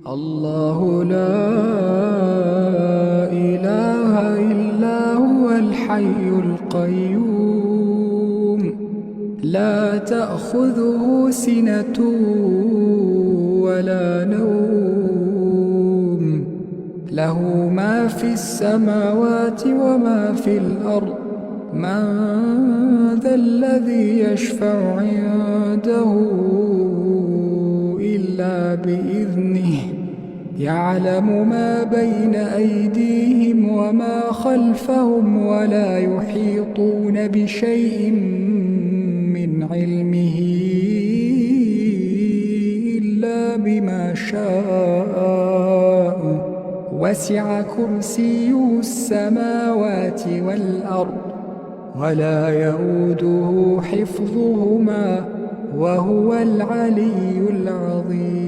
الله لا إله إلا هو الحي القيوم لا تأخذه سنة ولا نوم له ما في السماوات وما في الأرض من ذا الذي يشفع عنده إلا بإذنه يعلم ما بين أيديهم وما خلفهم ولا يحيطون بشيء من علمه إلا بما شاء وسع كرسيه السماوات والأرض ولا يئوده حفظهما وهو العلي العظيم.